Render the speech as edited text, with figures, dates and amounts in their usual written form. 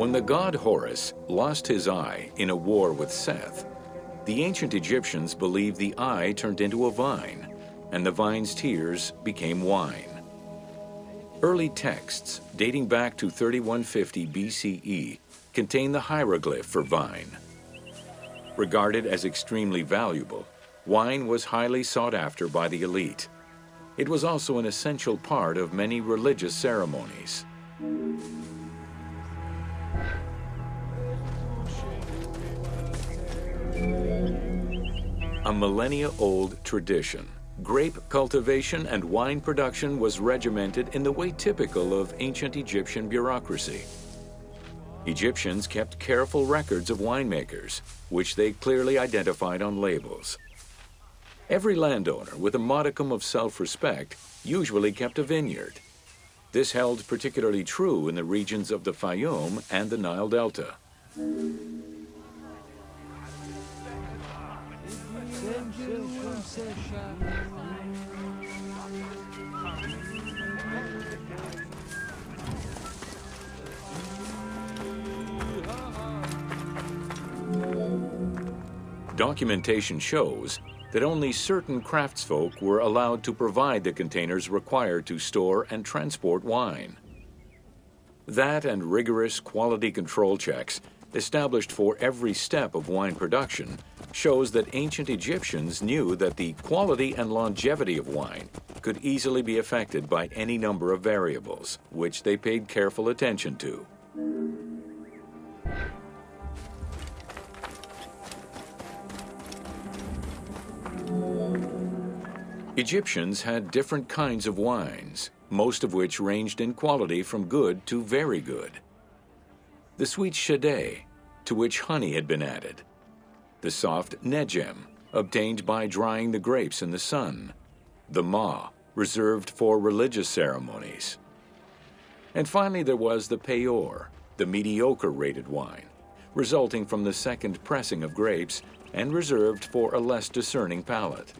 When the god Horus lost his eye in a war with Seth, the ancient Egyptians believed the eye turned into a vine, and the vine's tears became wine. Early texts, dating back to 3150 BCE, contain the hieroglyph for vine. Regarded as extremely valuable, wine was highly sought after by the elite. It was also an essential part of many religious ceremonies. A millennia-old tradition, grape cultivation and wine production was regimented in the way typical of ancient Egyptian bureaucracy. Egyptians kept careful records of winemakers, which they clearly identified on labels. Every landowner with a modicum of self-respect usually kept a vineyard. This held particularly true in the regions of the Fayum and the Nile Delta. Documentation shows that only certain craftsfolk were allowed to provide the containers required to store and transport wine. That and rigorous quality control checks established for every step of wine production shows that ancient Egyptians knew that the quality and longevity of wine could easily be affected by any number of variables, which they paid careful attention to. Egyptians had different kinds of wines, most of which ranged in quality from good to very good. The sweet shadé, to which honey had been added. The soft nejem, obtained by drying the grapes in the sun. The ma, reserved for religious ceremonies. And finally there was the peor, the mediocre-rated wine, resulting from the second pressing of grapes and reserved for a less discerning palate.